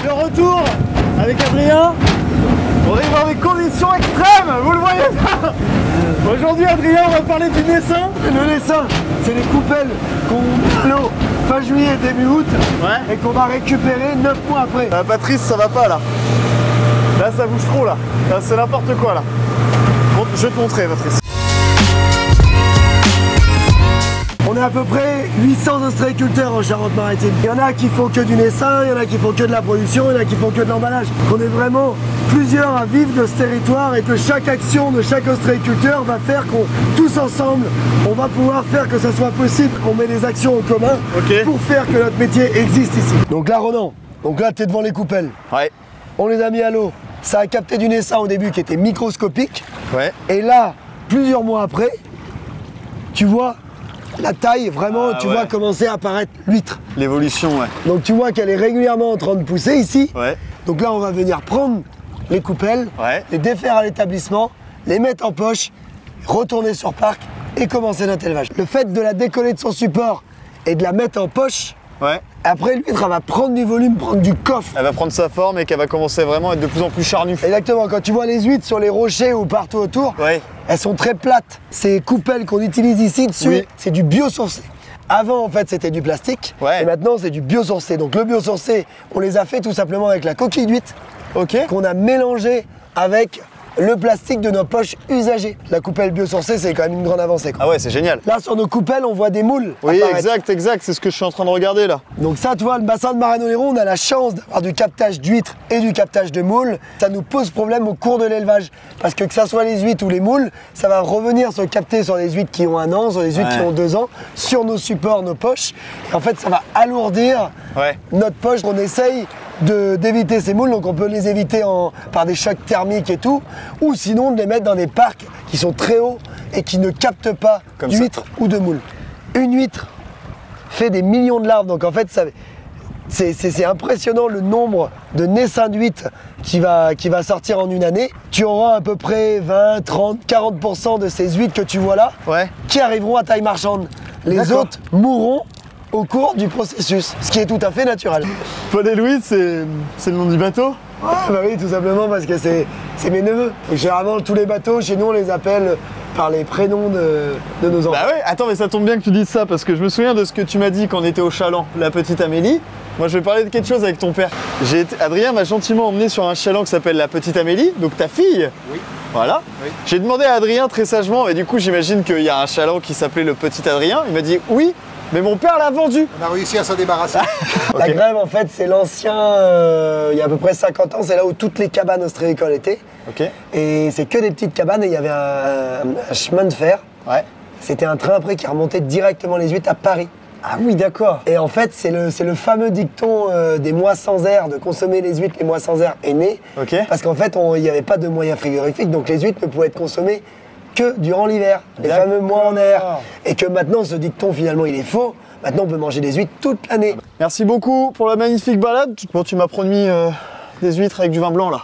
De retour avec Adrien. On est dans des conditions extrêmes, vous le voyez pas. Aujourd'hui, Adrien, on va parler du naissin. Le naissin, c'est les coupelles qu'on met à l'eau fin juillet, début août, et qu'on va récupérer 9 mois après. Patrice, ça va pas là. Là, ça bouge trop là. Là, c'est n'importe quoi là. Bon, je vais te montrer, Patrice. On est à peu près 800 ostréiculteurs en Charente-Maritime. Il y en a qui font que du naissin, il y en a qui font que de la production, il y en a qui font que de l'emballage. On est vraiment plusieurs à vivre de ce territoire et que chaque action de chaque ostréiculteur va faire qu'on, tous ensemble, on va pouvoir faire que ça soit possible. On met des actions en commun pour faire que notre métier existe ici. Donc là, Ronan, tu es devant les coupelles. Ouais. On les a mis à l'eau. Ça a capté du naissin au début qui était microscopique. Ouais. Et là, plusieurs mois après, tu vois la taille, vraiment, tu vois commencer à apparaître l'huître. L'évolution, ouais. Donc tu vois qu'elle est régulièrement en train de pousser ici. Ouais. Donc là, on va venir prendre les coupelles, les défaire à l'établissement, les mettre en poche, retourner sur parc et commencer notre élevage. Le fait de la décoller de son support et de la mettre en poche, après l'huître, elle va prendre du volume, prendre du coffre. Elle va prendre sa forme et qu'elle va commencer vraiment à être de plus en plus charnue. Exactement, quand tu vois les huîtres sur les rochers ou partout autour, elles sont très plates. Ces coupelles qu'on utilise ici dessus, c'est du biosourcé. Avant, en fait, c'était du plastique et maintenant, c'est du biosourcé. Donc le biosourcé, on les a fait tout simplement avec la coquille d'huître qu'on a mélangé avec le plastique de nos poches usagées. La coupelle biosourcée, c'est quand même une grande avancée. Ah ouais, c'est génial. Là, sur nos coupelles, on voit des moules. Oui, exact, c'est ce que je suis en train de regarder là. Donc ça, tu vois, le bassin de Marais-Oléron, on a la chance d'avoir du captage d'huîtres et du captage de moules. Ça nous pose problème au cours de l'élevage. Parce que ça soit les huîtres ou les moules, ça va revenir se capter sur les huîtres qui ont 1 an, sur les huîtres qui ont 2 ans, sur nos supports, nos poches. Et en fait, ça va alourdir notre poche. On essaye d'éviter ces moules, donc on peut les éviter par des chocs thermiques et tout, ou sinon de les mettre dans des parcs qui sont très hauts et qui ne captent pas d'huîtres ou de moules. Une huître fait des millions de larves, donc en fait c'est impressionnant le nombre de naissins d'huîtres qui va sortir en une année. Tu auras à peu près 20, 30, 40% de ces huîtres que tu vois là qui arriveront à taille marchande. Les autres mourront au cours du processus, ce qui est tout à fait naturel. Paul et Louis, c'est le nom du bateau? Ouais, bah oui, tout simplement parce que c'est mes neveux. Et généralement, tous les bateaux, chez nous, on les appelle par les prénoms de nos enfants. Bah ouais, attends, mais ça tombe bien que tu dises ça, parce que je me souviens de ce que tu m'as dit quand on était au chaland, la petite Amélie. Moi, je vais parler de quelque chose avec ton père. Adrien m'a gentiment emmené sur un chaland qui s'appelle la petite Amélie, donc ta fille. Oui. Voilà. Oui. J'ai demandé à Adrien très sagement, et du coup, j'imagine qu'il y a un chaland qui s'appelait le petit Adrien. Il m'a dit oui. Mais mon père l'a vendu. On a réussi à s'en débarrasser. La grève, en fait, c'est l'ancien, il y a à peu près 50 ans, c'est là où toutes les cabanes ostréicoles étaient. Et c'est que des petites cabanes et il y avait un chemin de fer. C'était un train après qui remontait directement les huîtres à Paris. Ah oui, d'accord. Et en fait, c'est le fameux dicton des mois sans air, de consommer les huîtres les mois sans air est né. Parce qu'en fait, il n'y avait pas de moyens frigorifiques, donc les huîtres ne pouvaient être consommées que durant l'hiver, les fameux mois en air. Et que maintenant, ce dicton, finalement, il est faux. Maintenant, on peut manger des huîtres toute l'année. Merci beaucoup pour la magnifique balade. Bon, tu m'as promis des huîtres avec du vin blanc, là.